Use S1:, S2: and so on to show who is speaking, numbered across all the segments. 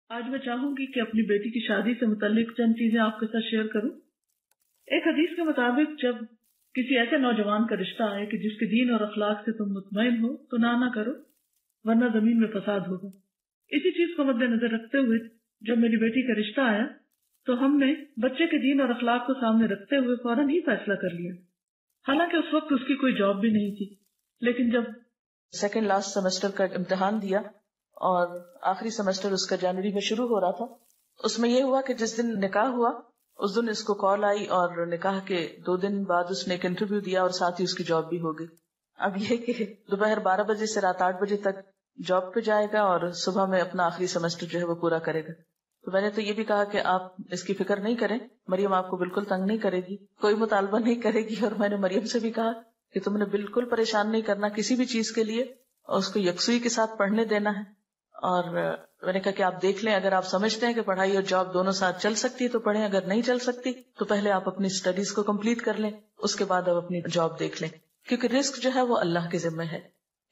S1: آج میں چاہوں گی کہ اپنی بیٹی کی شادی سے متعلق چند چیزیں آپ کے ساتھ شیئر کروں۔ ایک حدیث کے مطابق جب کسی ایسے نوجوان کا رشتہ آئے کہ جس کے دین اور اخلاق سے تم مطمئن ہو تو نہ کرو، ورنہ زمین میں فساد ہوگا۔ اسی چیز کو مد نظر رکھتے ہوئے جب میری بیٹی کا رشتہ آیا تو ہم نے بچے کے دین اور اخلاق کو سامنے رکھتے ہوئے فوراً ہی فیصلہ کر لیا۔ حالانکہ اس وقت اس کی کوئی جاب بھی نہیں تھی، لیکن جب
S2: سیکنڈ لاسٹ سیمسٹر کا امتحان دیا اور آخری سیمسٹر اس کا جنوری میں شروع ہو رہا تھا، اس میں یہ ہوا کہ جس دن نکاح ہوا اس دن اس کو کال آئی اور نکاح کے 2 دن بعد اس نے ایک انٹرویو دیا اور ساتھ ہی اس کی جاب بھی ہو گئی۔ اب یہ کہ دوپہر 12 بجے سے رات 8 بجے تک جاب پہ جائے گا اور صبح میں اپنا آخری سیمسٹر جو ہے وہ پورا کرے گا۔ تو میں نے تو یہ بھی کہا کہ آپ اس کی فکر نہیں کریں، مریم آپ کو بالکل تنگ نہیں کرے گی، کوئی مطالبہ نہیں کرے گی، اور میں نے مریم سے بھی کہا کہ تم نے بالکل پریشان نہیں کرنا کسی بھی چیز کے لیے، اور اس کو یکسوئی کے ساتھ پڑھنے دینا ہے۔ اور میں نے کہا کہ آپ دیکھ لیں، اگر آپ سمجھتے ہیں کہ پڑھائی اور جاب دونوں ساتھ چل سکتی ہے تو پڑھیں، اگر نہیں چل سکتی تو پہلے آپ اپنی اسٹڈیز کو کمپلیٹ کر لیں، اس کے بعد آپ اپنی جاب دیکھ لیں، کیونکہ رزق جو ہے وہ اللہ کے ذمہ ہے۔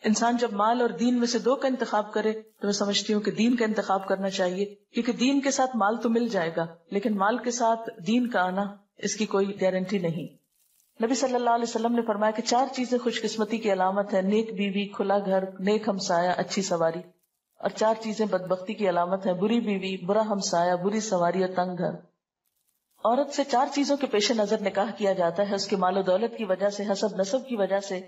S2: انسان جب مال اور دین میں سے 2 کا انتخاب کرے تو میں سمجھتی ہوں کہ دین کا انتخاب کرنا چاہیے، کیونکہ دین کے ساتھ مال تو مل جائے گا لیکن مال کے ساتھ دین کا آنا اس کی کوئی گارنٹی نہیں۔ نبی صلی اللہ علیہ وسلم نے فرمایا کہ 4 چیزیں خوش قسمتی کی علامت ہے: نیک بیوی، کھلا گھر، نیک ہمسایہ، اچھی سواری، اور 4 چیزیں بدبختی کی علامت ہے: بری بیوی، برا ہمسایہ، بری سواری اور تنگ گھر۔ عورت سے 4 چیزوں کے پیش نظر نکاح کیا جاتا ہے: اس کے مال و دولت کی وجہ سے، حسب نسب کی وجہ سے،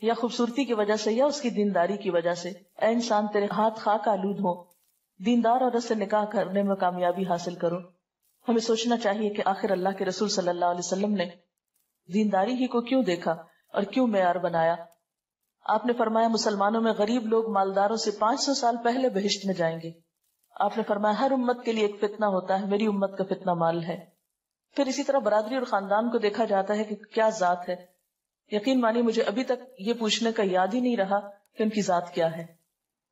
S2: یا خوبصورتی کی وجہ سے، یا اس کی دینداری کی وجہ سے۔ اے انسان تیرے ہاتھ خاک آلود ہوں، دیندار عورت سے نکاح کرنے میں کامیابی حاصل کرو۔ ہمیں سوچنا چاہیے کہ آخر اللہ کے رسول صلی اللہ علیہ وسلم نے دینداری ہی کو کیوں دیکھا اور کیوں معیار بنایا؟ آپ نے فرمایا مسلمانوں میں غریب لوگ مالداروں سے 500 سال پہلے بہشت میں جائیں گے۔ آپ نے فرمایا ہر امت کے لیے ایک فتنہ ہوتا ہے، میری امت کا فتنہ مال ہے۔ پھر اسی طرح برادری اور خاندان کو دیکھا جاتا ہے کہ کیا ذات ہے۔ یقین مانی مجھے ابھی تک یہ پوچھنے کا یاد ہی نہیں رہا کہ ان کی ذات کیا ہے۔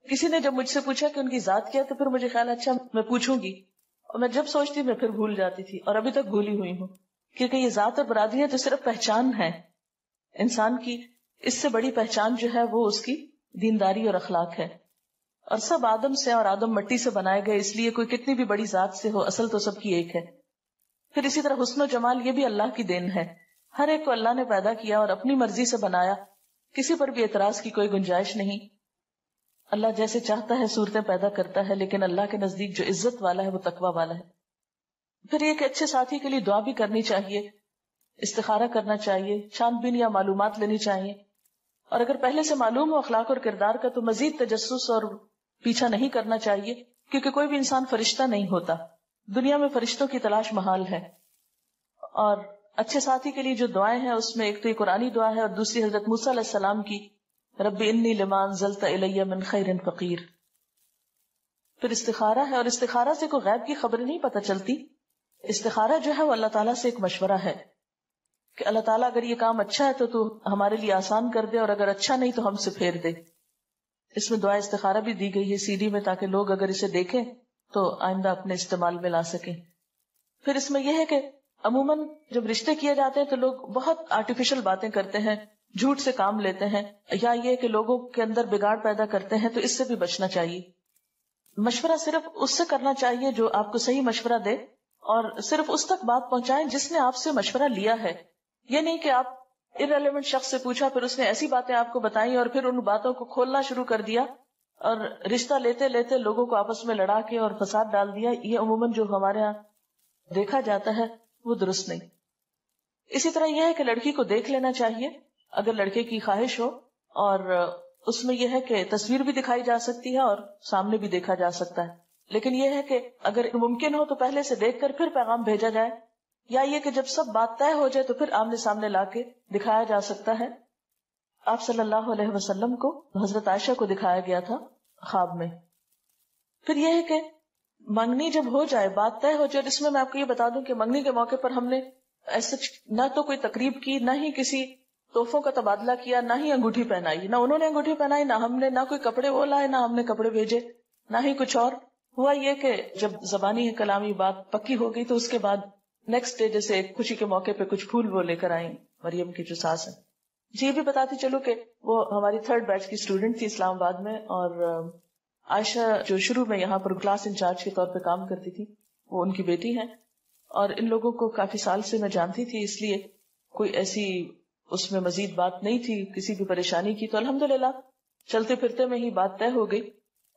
S2: کسی نے جب مجھ سے پوچھا کہ ان کی ذات کیا تو پھر مجھے خیال اچھا میں پوچھوں گی، اور میں جب سوچتی میں پھر بھول جاتی تھی، اور ابھی تک بھولی ہوئی ہوں، کیونکہ یہ ذات اور برادری ہے تو صرف پہچان ہے انسان کی، اس سے بڑی پہچان جو ہے وہ اس کی دینداری اور اخلاق ہے۔ اور سب آدم سے اور آدم مٹی سے بنائے گئے، اس لیے کوئی کتنی بھی بڑی ذات سے ہو اصل تو سب کی ایک ہے۔ پھر اسی طرح حسن و جمال یہ بھی اللہ کی دین ہے، ہر ایک کو اللہ نے پیدا کیا اور اپنی مرضی سے بنایا، کسی پر بھی اعتراض کی کوئی گنجائش نہیں۔ اللہ جیسے چاہتا ہے صورتیں پیدا کرتا ہے، لیکن اللہ کے نزدیک جو عزت والا ہے وہ تقوی والا ہے۔ پھر یہ کہ اچھے ساتھی کے لیے دعا بھی کرنی چاہیے، استخارہ کرنا چاہیے، چھان بین یا معلومات لینی چاہیے، اور اگر پہلے سے معلوم ہو اخلاق اور کردار کا تو مزید تجسس اور پیچھا نہیں کرنا چاہیے، کیونکہ کوئی بھی انسان فرشتہ نہیں ہوتا، دنیا میں فرشتوں کی تلاش محال ہے۔ اور اچھے ساتھی کے لیے جو دعائیں ہیں اس میں ایک تو یہ قرآنی دعا ہے اور دوسری حضرت موسیٰ علیہ السلام کی رب انی لما انزلت الی من خیر فقیر۔ پھر استخارہ ہے، اور استخارہ سے کوئی غیب کی خبر نہیں پتہ چلتی، استخارہ جو ہے وہ اللہ تعالیٰ سے ایک مشورہ ہے کہ اللہ تعالیٰ اگر یہ کام اچھا ہے تو ہمارے لیے آسان کر دے، اور اگر اچھا نہیں تو ہم سے پھیر دے۔ اس میں دعا استخارہ بھی دی گئی ہے سی ڈی میں، تاکہ لوگ اگر اسے دیکھیں تو آئندہ اپنے استعمال میں لا سکیں۔ پھر اس میں یہ ہے کہ عموماً جب رشتے کیے جاتے ہیں تو لوگ بہت آرٹیفیشل باتیں کرتے ہیں، جھوٹ سے کام لیتے ہیں، یا یہ کہ لوگوں کے اندر بگاڑ پیدا کرتے ہیں، تو اس سے بھی بچنا چاہیے۔ مشورہ صرف اس سے کرنا چاہیے جو آپ کو صحیح مشورہ دے، اور صرف اس تک بات پہنچائیں جس نے آپ سے مشورہ لیا ہے۔ یہ نہیں کہ آپ ارریلیونٹ شخص سے پوچھا، پھر اس نے ایسی باتیں آپ کو بتائیں اور پھر ان باتوں کو کھولنا شروع کر دیا اور رشتہ لیتے لیتے لوگوں کو آپس میں لڑا کے اور فساد ڈال دیا۔ یہ عموماً جو ہمارے ہاں دیکھا جاتا ہے وہ درست نہیں۔ اسی طرح یہ ہے کہ لڑکی کو دیکھ لینا چاہیے اگر لڑکے کی خواہش ہو، اور اس میں یہ ہے کہ تصویر بھی دکھائی جا سکتی ہے اور سامنے بھی دیکھا جا سکتا ہے، لیکن یہ ہے کہ اگر ممکن ہو تو پہلے سے دیکھ کر پھر پیغام بھیجا جائے، یا یہ کہ جب سب بات طے ہو جائے تو پھر آمنے سامنے لا کے دکھایا جا سکتا ہے۔ آپ صلی اللہ علیہ وسلم کو حضرت عائشہ کو دکھایا گیا تھا خواب میں۔ پھر یہ ہے کہ منگنی جب ہو جائے، بات طے ہو جائے، اور اس میں آپ کو یہ بتا دوں کہ منگنی کے موقع پر ہم نے ایسے نہ تو کوئی تقریب کی، نہ ہی کسی تحفوں کا تبادلہ کیا، نہ ہی انگوٹھی پہنائی، نہ انہوں نے انگوٹھی پہنائی، نہ ہم نے، نہ کوئی کپڑے وہ لائے، نہ ہم نے کپڑے بھیجے، نہ ہی کچھ اور۔ ہوا یہ کہ جب زبانی کلامی بات پکی ہو گئی تو اس کے بعد نیکسٹ ڈے جیسے خوشی کے موقع پہ کچھ پھول وہ لے کر آئیں مریم کی جو ساس ہے۔ جی یہ بھی بتاتی چلو کہ وہ ہماری 3rd بیچ کی اسٹوڈنٹ تھی اسلام آباد میں، اور عائشہ جو شروع میں یہاں پر کلاس انچارج کے طور پہ کام کرتی تھی وہ ان کی بیٹی ہے، اور ان لوگوں کو کافی سال سے میں جانتی تھی، اس لیے کوئی ایسی اس میں مزید بات نہیں تھی کسی بھی پریشانی کی. تو الحمدللہ چلتے پھرتے میں ہی بات طے ہو گئی،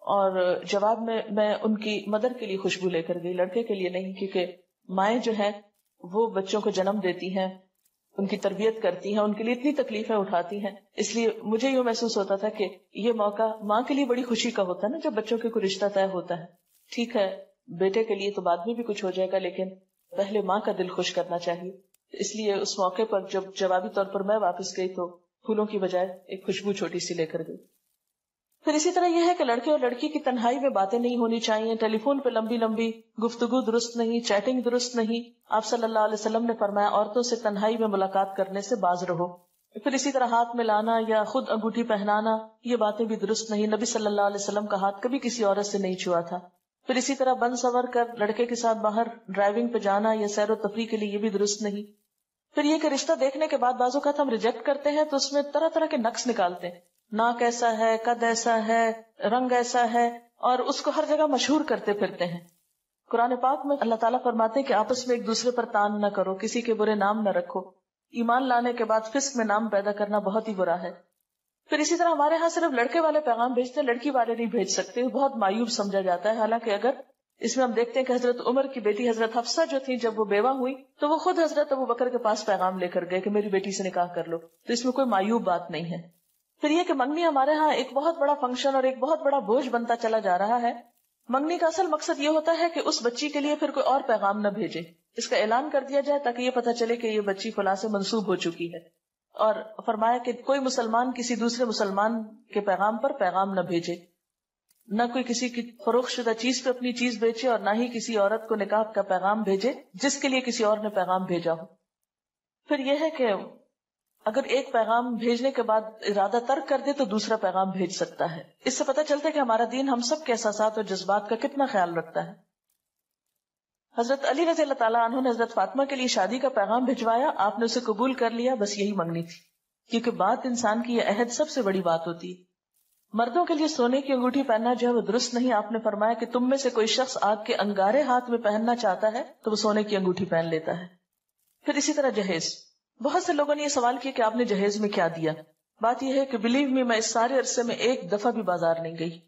S2: اور جواب میں ان کی مدر کے لیے خوشبو لے کر گئی، لڑکے کے لیے نہیں، کیونکہ مائیں جو ہیں وہ بچوں کو جنم دیتی ہیں، ان کی تربیت کرتی ہیں، ان کے لیے اتنی تکلیفیں اٹھاتی ہیں. اس لیے مجھے یوں محسوس ہوتا تھا کہ یہ موقع ماں کے لیے بڑی خوشی کا ہوتا ہے نا، جب بچوں کے کوئی رشتہ طے ہوتا ہے. ٹھیک ہے بیٹے کے لیے تو بعد میں بھی کچھ ہو جائے گا، لیکن پہلے ماں کا دل خوش کرنا چاہیے. اس لیے اس موقع پر جب جوابی طور پر میں واپس گئی تو پھولوں کی بجائے ایک خوشبو چھوٹی سی لے کر گئی. پھر اسی طرح یہ ہے کہ لڑکے اور لڑکی کی تنہائی میں باتیں نہیں ہونی چاہیے، ٹیلی فون پہ لمبی لمبی گفتگو درست نہیں، چیٹنگ درست نہیں. آپ صلی اللہ علیہ وسلم نے فرمایا عورتوں سے تنہائی میں ملاقات کرنے سے باز رہو. پھر اسی طرح ہاتھ ملانا یا خود انگوٹھی پہنانا یہ باتیں بھی درست نہیں. نبی صلی اللہ علیہ وسلم کا ہاتھ کبھی کسی عورت سے نہیں چھوا تھا. پھر اسی طرح بن سور کر لڑکے کے ساتھ باہر ڈرائیونگ پہ جانا یا سیر و تفریح کے لیے یہ بھی درست نہیں. پھر یہ کہ رشتہ دیکھنے کے بعد بعض اوقات ہم ریجیکٹ کرتے ہیں تو اس میں طرح طرح کے نقص نکالتے ہیں، ناک ایسا ہے، قد ایسا ہے، رنگ ایسا ہے، اور اس کو ہر جگہ مشہور کرتے پھرتے ہیں. قرآن پاک میں اللہ تعالیٰ فرماتے ہیں کہ آپس میں ایک دوسرے پر تان نہ کرو، کسی کے برے نام نہ رکھو. ایمان لانے کے بعد فسق میں نام پیدا کرنا بہت ہی برا ہے. پھر اسی طرح ہمارے ہاں صرف لڑکے والے پیغام بھیجتے ہیں، لڑکی والے نہیں بھیج سکتے، بہت مایوب سمجھا جاتا ہے. حالانکہ اگر اس میں ہم دیکھتے ہیں کہ حضرت عمر کی بیٹی حضرت حفصہ جو تھی جب وہ بیوہ ہوئی تو وہ خود حضرت ابوبکر کے پاس پیغام لے کر گئے کہ میری بیٹی سے نکاح کر لو. تو اس میں کوئی مایوب بات نہیں ہے. پھر یہ کہ منگنی ہمارے ہاں ایک بہت بڑا فنکشن اور ایک بہت بڑا بوجھ بنتا چلا جا رہا ہے. منگنی کا اصل مقصد یہ ہوتا ہے کہ اس بچی کے لیے پھر کوئی اور پیغام نہ بھیجے، اس کا اعلان کر دیا جائے تاکہ یہ پتہ چلے کہ یہ بچی فلاں سے منسوب ہو چکی ہے. اور فرمایا کہ کوئی مسلمان کسی دوسرے مسلمان کے پیغام پر پیغام نہ بھیجے، نہ کوئی کسی کی فروخت شدہ چیز پہ اپنی چیز بیچے، اور نہ ہی کسی عورت کو نکاح کا پیغام بھیجے جس کے لیے کسی اور نے پیغام بھیجا ہو. پھر یہ ہے کہ اگر ایک پیغام بھیجنے کے بعد ارادہ ترک کر دے تو دوسرا پیغام بھیج سکتا ہے. اس سے پتہ چلتا ہے کہ ہمارا دین ہم سب کے احساسات اور جذبات کا کتنا خیال رکھتا ہے. حضرت علی رضی اللہ تعالیٰ عنہ نے حضرت فاطمہ کے لیے شادی کا پیغام بھجوایا، آپ نے اسے قبول کر لیا، بس یہی منگنی تھی. کیونکہ بات انسان کی یہ عہد سب سے بڑی بات ہوتی ہے. مردوں کے لیے سونے کی انگوٹھی پہننا جو ہے وہ درست نہیں. آپ نے فرمایا کہ تم میں سے کوئی شخص آگ کے انگارے ہاتھ میں پہننا چاہتا ہے تو وہ سونے کی انگوٹھی پہن لیتا ہے. پھر اسی طرح جہیز، بہت سے لوگوں نے یہ سوال کیا کہ آپ نے جہیز میں کیا دیا. بات یہ ہے کہ بلیو می، میں اس سارے عرصے میں ایک دفعہ بھی بازار نہیں گئی.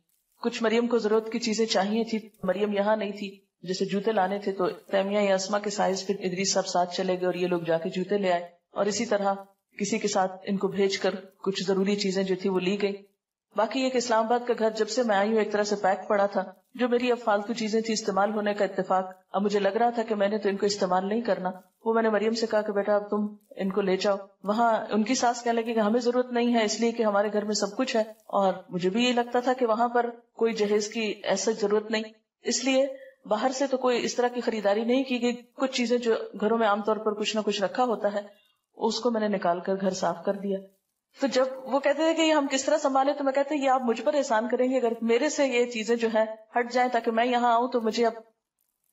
S2: کچھ مریم کو ضرورت کی چیزیں چاہیے تھی، مریم یہاں نہیں تھی، جیسے جوتے لانے تھے تو تیمیہ یا اسما کے سائز پھر ادریس صاحب ساتھ چلے گئے اور یہ لوگ جا کے جوتے لے آئے. اور اسی طرح کسی کے ساتھ ان کو بھیج کر کچھ ضروری چیزیں جو تھی وہ لی گئی. باقی یہ کہ اسلام آباد کا گھر جب سے میں آئی ہوں ایک طرح سے پیک پڑا تھا. جو میری اب فالتو چیزیں تھی استعمال ہونے کا اتفاق، اب مجھے لگ رہا تھا کہ میں نے تو ان کو استعمال نہیں کرنا، وہ میں نے مریم سے کہا کہ بیٹا اب تم ان کو لے جاؤ. وہاں ان کی ساس کہنے لگی کہ ہمیں ضرورت نہیں ہے اس لیے کہ ہمارے گھر میں سب کچھ ہے. اور مجھے بھی یہ لگتا تھا کہ وہاں پر کوئی جہیز کی ایسا ضرورت نہیں، اس لیے باہر سے تو کوئی اس طرح کی خریداری نہیں کی گئی. کچھ چیزیں جو گھروں میں عام طور پر کچھ نہ کچھ رکھا ہوتا ہے اس کو میں نے نکال کر گھر صاف کر دیا. تو جب وہ کہتے ہیں کہ یہ ہم کس طرح سنبھالے تو میں کہتے ہیں یہ آپ مجھ پر احسان کریں گے اگر میرے سے یہ چیزیں جو ہے ہٹ جائیں تاکہ میں یہاں آؤں تو مجھے اب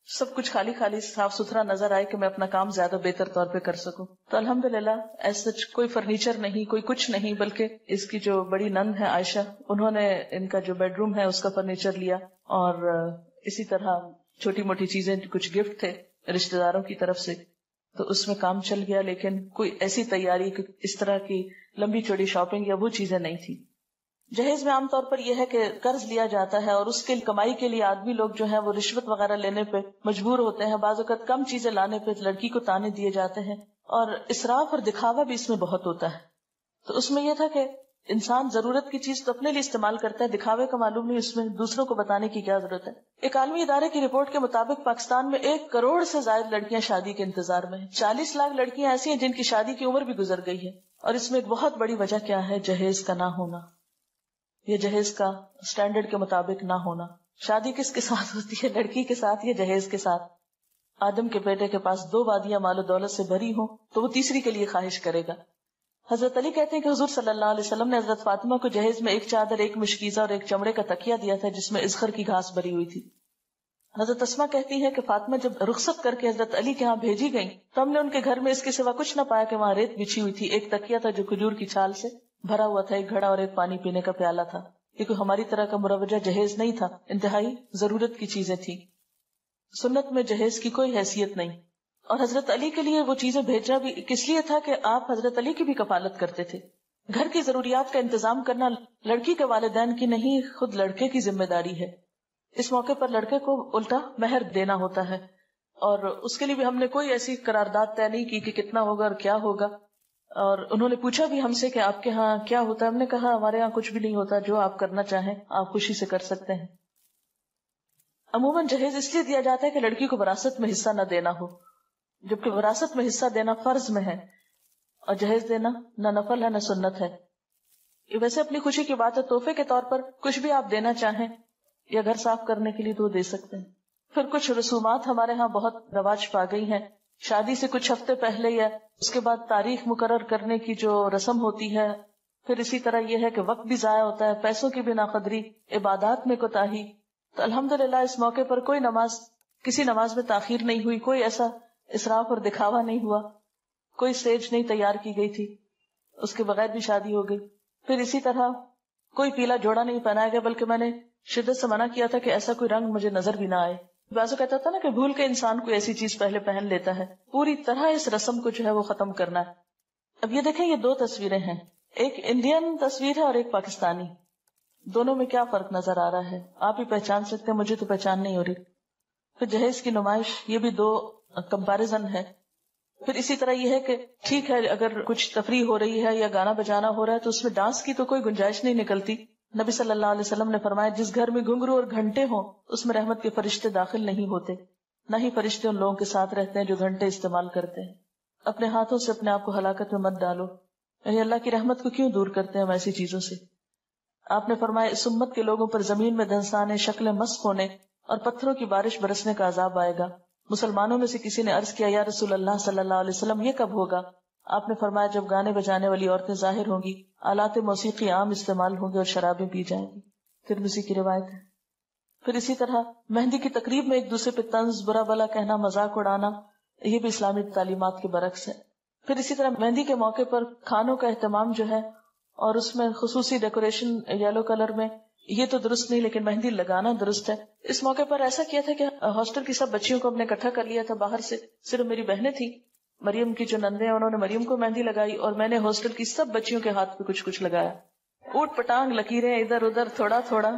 S2: سب کچھ خالی خالی صاف ستھرا نظر آئے کہ میں اپنا کام زیادہ بہتر طور پہ کر سکوں. تو الحمدللہ ایسا کوئی فرنیچر نہیں، کوئی کچھ نہیں، بلکہ اس کی جو بڑی نند ہے عائشہ، انہوں نے ان کا جو بیڈ روم ہے اس کا فرنیچر لیا. اور اسی طرح چھوٹی موٹی چیزیں، کچھ گفٹ تھے رشتہ داروں کی طرف سے، تو اس میں کام چل گیا. لیکن کوئی ایسی تیاری اس طرح کی لمبی چوڑی شاپنگ یا وہ چیزیں نہیں تھی. جہیز میں عام طور پر یہ ہے کہ قرض لیا جاتا ہے اور اس کے کمائی کے لیے آدمی لوگ جو ہیں وہ رشوت وغیرہ لینے پہ مجبور ہوتے ہیں. بعض اوقات کم چیزیں لانے پہ لڑکی کو تانے دیے جاتے ہیں، اور اسراف اور دکھاوا بھی اس میں بہت ہوتا ہے. تو اس میں یہ تھا کہ انسان ضرورت کی چیز تو اپنے لیے استعمال کرتا ہے، دکھاوے کا معلوم نہیں، اس میں دوسروں کو بتانے کی کیا ضرورت ہے. ایک عالمی ادارے کی رپورٹ کے مطابق پاکستان میں 1 کروڑ سے زائد لڑکیاں شادی کے انتظار میں ہیں. 40 لاکھ لڑکیاں ایسی ہیں جن کی شادی کی عمر بھی گزر گئی ہے. اور اس میں ایک بہت بڑی وجہ کیا ہے؟ جہیز کا نہ ہونا، یہ جہیز کا سٹینڈرڈ کے مطابق نہ ہونا. شادی کس کے ساتھ ہوتی ہے؟ لڑکی کے ساتھ یا جہیز کے ساتھ. آدم کے بیٹے کے پاس 2 وادیاں مال و دولت سے بھری ہوں تو وہ تیسری کے لیے خواہش کرے گا. حضرت علی کہتے ہیں کہ حضور صلی اللہ علیہ وسلم نے حضرت فاطمہ کو جہیز میں 1 چادر، 1 مشکیزہ اور 1 چمڑے کا تکیہ دیا تھا جس میں اذخر کی گھاس بھری ہوئی تھی. حضرت اسما کہتی ہے کہ فاطمہ جب رخصت کر کے حضرت علی کے ہاں بھیجی گئیں تو ہم نے ان کے گھر میں اس کے سوا کچھ نہ پایا کہ وہاں ریت بچھی ہوئی تھی. 1 تکیہ تھا جو کھجور کی چھال سے بھرا ہوا تھا، 1 گھڑا اور 1 پانی پینے کا پیالہ تھا. یہ کوئی ہماری طرح کا مروجہ جہیز نہیں تھا، انتہائی ضرورت کی چیزیں تھیں. سنت میں جہیز کی کوئی حیثیت نہیں. اور حضرت علی کے لیے وہ چیزیں بھیجنا بھی کس لیے تھا کہ آپ حضرت علی کی بھی کفالت کرتے تھے. گھر کی ضروریات کا انتظام کرنا لڑکی کے والدین کی نہیں، خود لڑکے کی ذمہ داری ہے. اس موقع پر لڑکے کو الٹا مہر دینا ہوتا ہے، اور اس کے لیے بھی ہم نے کوئی ایسی قرارداد طے نہیں کی کہ کتنا ہوگا اور کیا ہوگا. اور انہوں نے پوچھا بھی ہم سے کہ آپ کے ہاں کیا ہوتا ہے. ہم نے کہا ہمارے ہاں کچھ بھی نہیں ہوتا، جو آپ کرنا چاہیں آپ خوشی سے کر سکتے ہیں. عموماً جہیز اس لیے دیا جاتا ہے کہ لڑکی کو وراثت میں حصہ نہ دینا ہو، جبکہ وراثت میں حصہ دینا فرض میں ہے اور جہیز دینا نہ نفل ہے نہ سنت ہے. یہ ویسے اپنی خوشی کی بات ہے، تحفے کے طور پر کچھ بھی آپ دینا چاہیں یا گھر صاف کرنے کے لیے تو دے سکتے ہیں. پھر کچھ رسومات ہمارے ہاں بہت رواج پا گئی ہیں. شادی سے کچھ ہفتے پہلے یا اس کے بعد تاریخ مقرر کرنے کی جو رسم ہوتی ہے. پھر اسی طرح یہ ہے کہ وقت بھی ضائع ہوتا ہے، پیسوں کی بھی ناقدری، عبادات میں کوتاہی. تو الحمدللہ اس موقع پر کوئی کسی نماز میں تاخیر نہیں ہوئی، کوئی ایسا اسراف اور دکھاوا نہیں ہوا، کوئی سٹیج نہیں تیار کی گئی تھی، اس کے بغیر بھی شادی ہو گئی. پھر اسی طرح کوئی پیلا جوڑا نہیں پہنایا گیا، بلکہ میں نے شدت سے منع کیا تھا کہ ایسا کوئی رنگ مجھے نظر بھی نہ آئے. بعضوں کہتا تھا نا کہ بھول کے انسان کوئی ایسی چیز پہلے پہن لیتا ہے. پوری طرح اس رسم کو جو ہے وہ ختم کرنا ہے. اب یہ دیکھیں، یہ دو تصویریں ہیں، ایک انڈین تصویر ہے اور ایک پاکستانی. دونوں میں کیا فرق نظر آ رہا ہے آپ ہی پہچان سکتے ہیں، مجھے تو پہچان نہیں ہو رہی. پھر جہیز کی نمائش، یہ بھی دو کمپیریزن ہے. پھر اسی طرح یہ ہے کہ ٹھیک ہے اگر کچھ تفریح ہو رہی ہے یا گانا بجانا ہو رہا ہے تو اس میں ڈانس کی تو کوئی گنجائش نہیں نکلتی. نبی صلی اللہ علیہ وسلم نے فرمایا جس گھر میں گھنگرو اور گھنٹے ہوں اس میں رحمت کے فرشتے داخل نہیں ہوتے، نہ ہی فرشتے ان لوگوں کے ساتھ رہتے ہیں جو گھنٹے استعمال کرتے ہیں. اپنے ہاتھوں سے اپنے آپ کو ہلاکت میں مت ڈالو، یعنی اللہ کی رحمت کو کیوں دور کرتے ہیں ہم ایسی چیزوں سے. آپ نے فرمایا اس امت کے لوگوں پر زمین میں دھنسانے، شکلیں مسخ ہونے اور پتھروں کی بارش برسنے کا عذاب آئے گا. مسلمانوں میں سے کسی نے عرض کیا یا رسول اللہ صلی اللہ علیہ وسلم یہ کب ہوگا؟ آپ نے فرمایا جب گانے بجانے والی عورتیں ظاہر ہوں گی، آلات موسیقی عام استعمال ہوں گے اور شرابیں پی جائیں گی. ترمذی کی روایت ہے. پھر اسی طرح مہندی کی تقریب میں ایک دوسرے پہ طنز، برا بلا کہنا، مذاق اڑانا، یہ بھی اسلامی تعلیمات کے برعکس ہے. پھر اسی طرح مہندی کے موقع پر کھانوں کا اہتمام جو ہے اور اس میں خصوصی ڈیکوریشن یلو کلر میں، یہ تو درست نہیں لیکن مہندی لگانا درست ہے. اس موقع پر ایسا کیا تھا کہ ہاسٹل کی سب بچیوں کو ہم نے اکٹھا کر لیا تھا. باہر سے صرف میری بہنیں تھیں، مریم کی جو نندے ہیں انہوں نے مریم کو مہندی لگائی اور میں نے ہاسٹل کی سب بچیوں کے ہاتھ پہ کچھ کچھ لگایا. اوٹ پٹانگ لکیریں ادھر ادھر تھوڑا تھوڑا.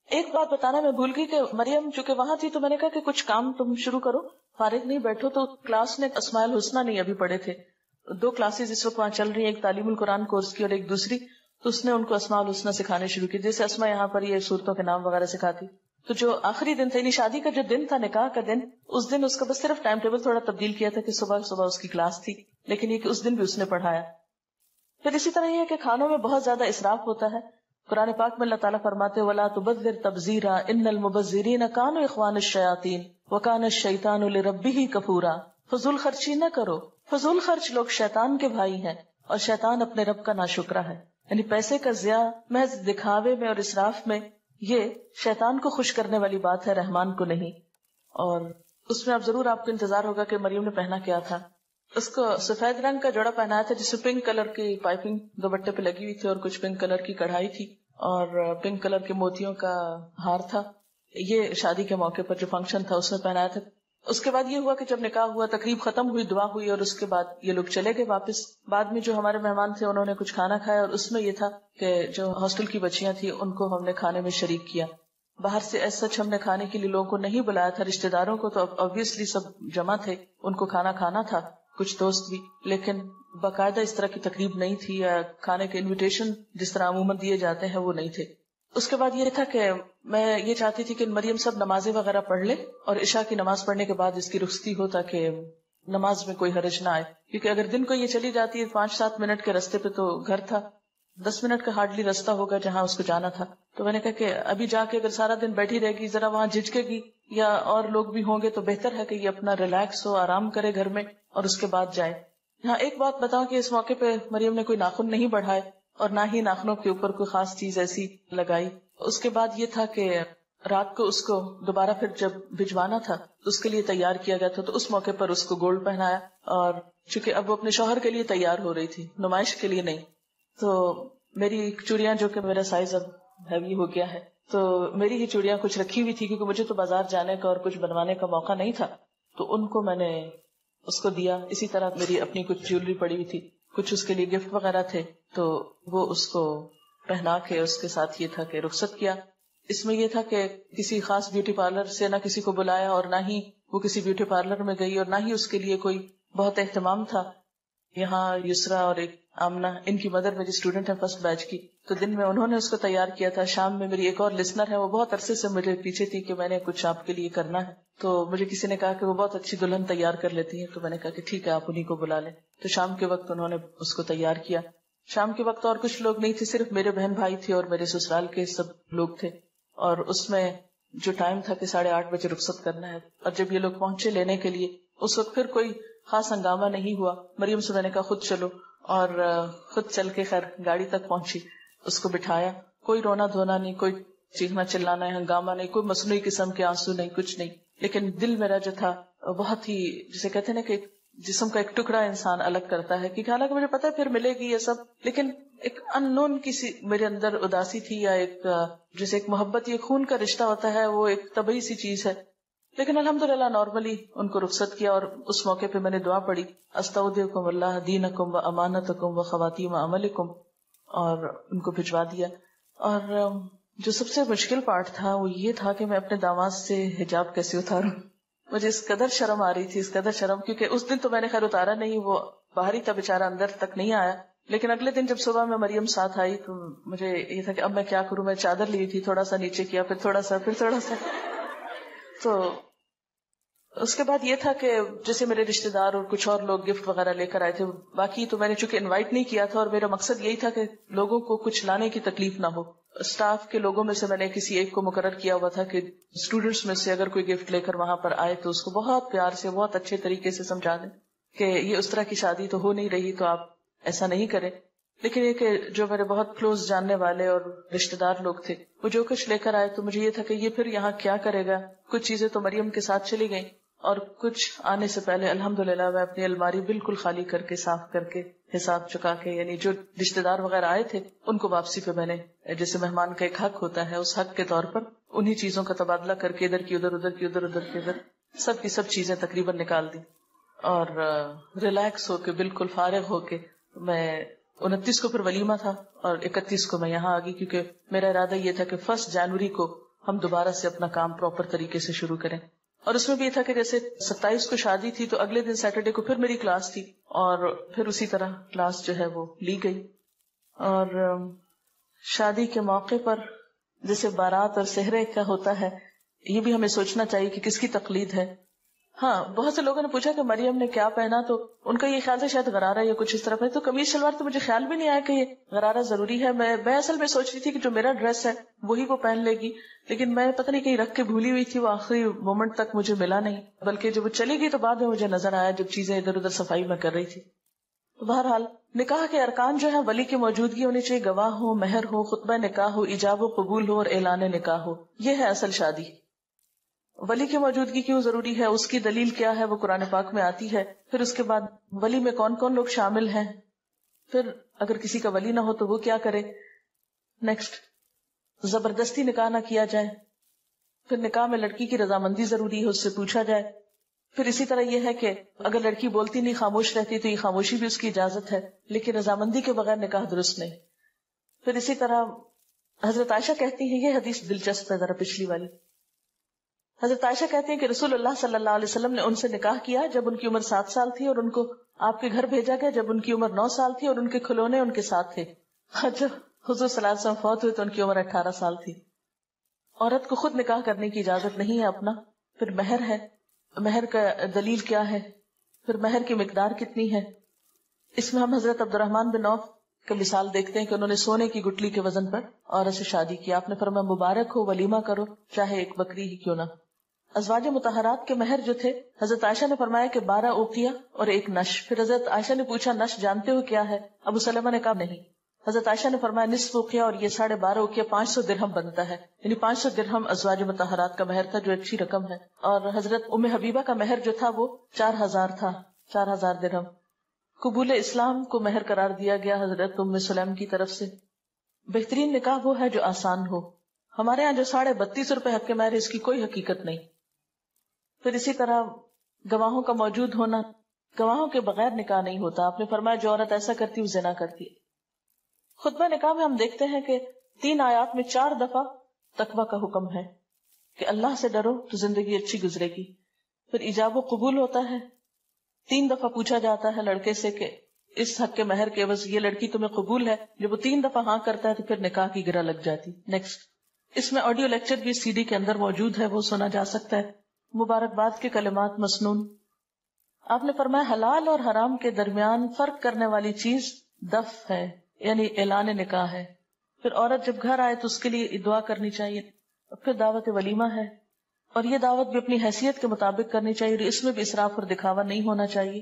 S2: ایک بات بتانا میں بھول گئی کہ مریم چونکہ وہاں تھی تو میں نے کہا کہ کچھ کام تم شروع کرو، فارغ نہیں بیٹھو. تو کلاس نے اسماء الحسنہ نہیں ابھی پڑھے تھے، 2 کلاسز اس وقت وہاں چل رہی ہیں، ایک تعلیم القرآن کورس کی اور ایک دوسری. تو اس نے ان کو اسماء الحسنہ سکھانے شروع کی، جیسے اسماء یہاں پر یہ صورتوں کے نام وغیرہ سکھاتی. تو جو آخری دن تھا، یعنی شادی کا جو دن تھا، نکاح کا دن، اس دن اس کا بس صرف ٹائم ٹیبل تھوڑا تبدیل کیا تھا کہ صبح صبح اس کی کلاس تھی، لیکن یہ کہ اس دن بھی اس نے پڑھایا. پھر اسی طرح یہ ہے کہ کھانوں میں بہت زیادہ اسراف ہوتا ہے. قرآن پاک میں اللہ تعالیٰ فرماتے وَلَا تُبَذِّرْ تَبْذِيرًا إِنَّ الْمُبَذِّرِينَ كَانُوا إِخْوَانَ الشَّيَاطِينَ وَكَانَ الشَّيْطَانُ لِرَبِّهِ كَفُورًا. فضول خرچی نہ کرو، فضول خرچ لوگ شیطان کے بھائی ہیں اور شیطان اپنے رب کا ناشکرا ہے. یعنی پیسے کا ضیاع محض دکھاوے میں اور اسراف میں، یہ شیطان کو خوش کرنے والی بات ہے، رحمان کو نہیں. اور اس میں اب ضرور آپ کو انتظار ہوگا کہ مریم نے پہنا کیا تھا. اس کو سفید رنگ کا جوڑا پہنایا تھا جس سے پنک کلر کی پائپنگ دوپٹے پہ لگی ہوئی تھی اور کچھ پنک کلر کی کڑھائی تھی اور پنک کلر کے موتیوں کا ہار تھا. یہ شادی کے موقع پر جو فنکشن تھا اس میں پہنایا تھا. اس کے بعد یہ ہوا کہ جب نکاح ہوا، تقریب ختم ہوئی، دعا ہوئی اور اس کے بعد یہ لوگ چلے گئے واپس. بعد میں جو ہمارے مہمان تھے انہوں نے کچھ کھانا کھایا اور اس میں یہ تھا کہ جو ہاسٹل کی بچیاں تھیں ان کو ہم نے کھانے میں شریک کیا. باہر سے ایس سچ ہم نے کھانے کے لیے لوگوں کو نہیں بلایا تھا، رشتہ داروں کو تو obviously سب جمع تھے، ان کو کھانا کھانا تھا، کچھ دوست بھی، لیکن باقاعدہ اس طرح کی تقریب نہیں تھی یا کھانے کے انویٹیشن جس طرح عموماً دیے جاتے ہیں وہ نہیں تھے. اس کے بعد یہ تھا کہ میں یہ چاہتی تھی کہ مریم سب نمازیں وغیرہ پڑھ لے اور عشاء کی نماز پڑھنے کے بعد اس کی رخصتی ہو تاکہ نماز میں کوئی حرج نہ آئے. کیونکہ اگر دن کو یہ چلی جاتی ہے 5-7 منٹ کے راستے پہ تو گھر تھا 10 منٹ کا ہارڈلی راستہ ہوگا جہاں اس کو جانا تھا. تو میں نے کہا کہ ابھی جا کے اگر سارا دن بیٹھی رہے گی ذرا وہاں جھجکے گی یا اور لوگ بھی ہوں گے تو بہتر ہے کہ یہ اپنا ریلیکس ہو، آرام کرے گھر میں اور اس کے بعد جائے. یہاں ایک بات بتاؤں کہ اس موقع پہ مریم نے کوئی ناخن نہیں بڑھائے اور نہ ہی ناخنوں کے اوپر کوئی خاص چیز ایسی لگائی. اس کے بعد یہ تھا کہ رات کو اس کو دوبارہ پھر جب بھجوانا تھا تو اس کے لیے تیار کیا گیا تھا، تو اس موقع پر اس کو گولڈ پہنایا. اور چونکہ اب وہ اپنے شوہر کے لیے تیار ہو رہی تھی، نمائش کے لیے نہیں، تو میری چوڑیاں جو کہ میرا سائز اب ہیوی ہو گیا ہے، تو میری ہی چوڑیاں کچھ رکھی ہوئی تھی کیونکہ مجھے تو بازار جانے کا اور کچھ بنوانے کا موقع نہیں تھا، تو ان کو میں نے اس کو دیا. اسی طرح میری اپنی کچھ جیولری پڑی ہوئی تھی، کچھ اس کے لیے گفٹ وغیرہ تھے، تو وہ اس کو پہنا کے اس کے ساتھ یہ تھا کہ رخصت کیا. اس میں یہ تھا کہ کسی خاص بیوٹی پارلر سے نہ کسی کو بلایا اور نہ ہی وہ کسی بیوٹی پارلر میں گئی اور نہ ہی اس کے لیے کوئی بہت اہتمام تھا. یہاں یسرا اور ایک آمنہ، ان کی مدر میری اسٹوڈنٹ ہے فرسٹ بیچ کی، تو دن میں انہوں نے اس کو تیار کیا تھا. شام میں میری ایک اور لسنر ہے، وہ بہت عرصے سے مجھے پیچھے تھی کہ میں نے کچھ آپ کے لیے کرنا ہے، تو مجھے کسی نے کہا کہ وہ بہت اچھی دلہن تیار کر لیتی ہیں، تو میں نے کہا کہ ٹھیک ہے آپ انہیں کو بلا لیں. تو شام کے وقت انہوں نے اس کو تیار کیا. شام کے وقت اور کچھ لوگ نہیں تھے، صرف میرے بہن بھائی تھے اور میرے سسرال کے سب لوگ تھے. اور اس میں جو ٹائم تھا کہ 8:30 بجے رخصت کرنا ہے، اور جب یہ لوگ پہنچے لینے کے لیے، اس وقت پھر کوئی خاص ہنگامہ نہیں ہوا. مریم سے میں نے کہا خود چلو، اور خود چل کے خیر گاڑی تک پہنچی، اس کو بٹھایا. کوئی رونا دھونا نہیں، کوئی چیخنا چلانا ہے، ہنگامہ نہیں، کوئی مصنوعی قسم کے آنسو نہیں، کچھ نہیں. لیکن دل میرا جو تھا بہت ہی، جسے کہتے ہیں نا کہ جسم کا ایک ٹکڑا انسان الگ کرتا ہے، کیونکہ حالانکہ مجھے پتا ہے پھر ملے گی یہ سب، لیکن ایک ان نون کسی میرے اندر اداسی تھی، یا ایک جیسے ایک محبت، یہ خون کا رشتہ ہوتا ہے، وہ ایک طبعی سی چیز ہے. لیکن الحمدللہ نارملی ان کو رخصت کیا، اور اس موقع پہ میں نے دعا پڑھی، استودعکم اللہ دینکم و امانتکم و خواتیم عملکم، اور ان کو بھجوا دیا. اور جو سب سے مشکل پارٹ تھا وہ یہ تھا کہ میں اپنے داماد سے حجاب کیسے اتاروں. مجھے اس قدر شرم آ رہی تھی، اس قدر شرم، کیونکہ اس دن تو میں نے خیر اتارا نہیں، وہ باہر ہی تھا بیچارہ، اندر تک نہیں آیا. لیکن اگلے دن جب صبح میں مریم ساتھ آئی تو مجھے یہ تھا کہ اب میں کیا کروں. میں چادر لی تھی، تھوڑا سا نیچے کیا، پھر تھوڑا سا، پھر تھوڑا سا. تو اس کے بعد یہ تھا کہ جیسے میرے رشتے دار اور کچھ اور لوگ گفٹ وغیرہ لے کر آئے تھے، باقی تو میں نے چونکہ انوائٹ نہیں کیا تھا، اور میرا مقصد یہی تھا کہ لوگوں کو کچھ لانے کی تکلیف نہ ہو. اسٹاف کے لوگوں میں سے میں نے کسی ایک کو مقرر کیا ہوا تھا کہ اسٹوڈینٹس میں سے اگر کوئی گفٹ لے کر وہاں پر آئے تو اس کو بہت پیار سے، بہت اچھے طریقے سے سمجھا دیں کہ یہ اس طرح کی شادی تو ہو نہیں رہی، تو آپ ایسا نہیں کریں. لیکن یہ کہ جو میرے بہت کلوز جاننے والے اور رشتے دار لوگ تھے، وہ جو کچھ لے کر آئے تو مجھے یہ تھا کہ یہ پھر یہاں کیا کرے گا. کچھ چیزیں تو مریم کے ساتھ چلی گئیں، اور کچھ آنے سے پہلے الحمدللہ میں اپنی الماری بالکل خالی کر کے، صاف کر کے، حساب چکا کے، یعنی جو رشتے دار وغیرہ آئے تھے ان کو واپسی پہ میں نے، جیسے مہمان کا ایک حق ہوتا ہے، اس حق کے طور پر انہی چیزوں کا تبادلہ کر کے ادھر کی ادھر، ادھر کی ادھر، ادھر کی ادھر، سب کی سب چیزیں تقریباً نکال دی. اور ریلیکس ہو کے، بالکل فارغ ہو کے، میں 29 کو پھر ولیمہ تھا اور 31 کو میں یہاں آ گئی، کیونکہ میرا ارادہ یہ تھا کہ 1 جنوری کو ہم دوبارہ سے اپنا کام پراپر طریقے سے شروع کریں. اور اس میں بھی یہ تھا کہ جیسے 27 کو شادی تھی تو اگلے دن سیٹرڈے کو پھر میری کلاس تھی، اور پھر اسی طرح کلاس جو ہے وہ لی گئی. اور شادی کے موقع پر جیسے بارات اور سہرے کا ہوتا ہے، یہ بھی ہمیں سوچنا چاہیے کہ کس کی تقلید ہے. ہاں، بہت سے لوگوں نے پوچھا کہ مریم نے کیا پہنا، تو ان کا یہ خیال تھا شاید غرارہ یا کچھ اس طرح پہنے، تو قمیض شلوار تو مجھے خیال بھی نہیں آیا کہ یہ غرارہ ضروری ہے. میں اصل میں سوچ رہی تھی کہ جو میرا ڈریس ہے وہی وہ پہن لے گی، لیکن میں پتہ نہیں کہیں رکھ کے بھولی ہوئی تھی، وہ آخری مومنٹ تک مجھے ملا نہیں، بلکہ جب وہ چلی گئی تو بعد میں مجھے نظر آیا جب چیزیں ادھر ادھر صفائی میں کر رہی تھی. تو بہرحال نکاح کے ارکان جو ہے ولی کی موجودگی ہونی چاہیے، گواہ ہو، مہر ہو، خطبہ نکاح ہو، ایجاب و قبول ہو، اور اعلان نکاح ہو. یہ ہے اصل شادی. ولی کی موجودگی کیوں ضروری ہے، اس کی دلیل کیا ہے، وہ قرآن پاک میں آتی ہے. پھر اس کے بعد ولی میں کون کون لوگ شامل ہیں، پھر اگر کسی کا ولی نہ ہو تو وہ کیا کرے. نیکسٹ، زبردستی نکاح نہ کیا جائے. پھر نکاح میں لڑکی کی رضامندی ضروری ہے، اس سے پوچھا جائے. پھر اسی طرح یہ ہے کہ اگر لڑکی بولتی نہیں، خاموش رہتی، تو یہ خاموشی بھی اس کی اجازت ہے، لیکن رضامندی کے بغیر نکاح درست نہیں. پھر اسی طرح حضرت عائشہ کہتی ہیں، یہ حدیث دلچسپ ہے ذرا پچھلی والی. حضرت عائشہ کہتی ہیں کہ رسول اللہ صلی اللہ علیہ وسلم نے ان سے نکاح کیا جب ان کی عمر 7 سال تھی، اور ان کو آپ کے گھر بھیجا گیا جب ان کی عمر 9 سال تھی، اور ان کے کھلونے ان کے ساتھ تھے. جب حضور صلی اللہ علیہ وسلم فوت ہوئے تو ان کی عمر 18 سال تھی. عورت کو خود نکاح کرنے کی اجازت نہیں ہے اپنا. پھر مہر ہے، مہر کا دلیل کیا ہے، پھر مہر کی مقدار کتنی ہے. اس میں ہم حضرت عبد الرحمن بن عوف کی مثال دیکھتے ہیں کہ انہوں نے سونے کی گٹلی کے وزن پر عورت سے شادی کی. آپ نے فرمایا مبارک ہو، ولیمہ کرو، چاہے ایک بکری ہی کیوں نہ. ازواج مطہرات کے مہر جو تھے، حضرت عائشہ نے فرمایا کہ 12 اوقیہ اور 1 نش. پھر حضرت عائشہ نے پوچھا نش جانتے ہو کیا ہے؟ ابو سلمہ نے کہا نہیں. حضرت عائشہ نے فرمایا نصف اوقیہ، اور یہ 12.5 اوقیہ 500 درہم بنتا ہے، یعنی 500 درہم ازواج مطہرات کا مہر تھا، جو اچھی رقم ہے. اور حضرت ام حبیبہ کا مہر جو تھا وہ 4000 تھا، 4000 درہم. قبول اسلام کو مہر قرار دیا گیا حضرت ام سلیم کی طرف سے. بہترین نکاح وہ ہے جو آسان ہو. ہمارے ہاں جو 32.5 روپے حق مہر ہے اس کی کوئی حقیقت نہیں. پھر اسی طرح گواہوں کا موجود ہونا، گواہوں کے بغیر نکاح نہیں ہوتا. آپ نے فرمایا جو عورت ایسا کرتی وہ زنا کرتی ہے. خطبہ نکاح میں ہم دیکھتے ہیں کہ 3 آیات میں 4 دفعہ تقوی کا حکم ہے کہ اللہ سے ڈرو تو زندگی اچھی گزرے گی. پھر ایجاب و قبول ہوتا ہے. 3 دفعہ پوچھا جاتا ہے لڑکے سے کہ اس حق کے مہر کے عوض یہ لڑکی تمہیں قبول ہے. جب وہ 3 دفعہ ہاں کرتا ہے تو پھر نکاح کی گرہ لگ جاتی. نیکسٹ، اس میں آڈیو لیکچر بھی CD کے اندر موجود ہے، وہ سنا جا سکتا ہے. مبارکباد کے کلمات مسنون. آپ نے فرمایا حلال اور حرام کے درمیان فرق کرنے والی چیز دف ہے، یعنی اعلان نکاح ہے. پھر عورت جب گھر آئے تو اس کے لیے دعا کرنی چاہیے. پھر دعوت ولیمہ ہے، اور یہ دعوت بھی اپنی حیثیت کے مطابق کرنی چاہیے، اور اس میں بھی اسراف اور دکھاوا نہیں ہونا چاہیے.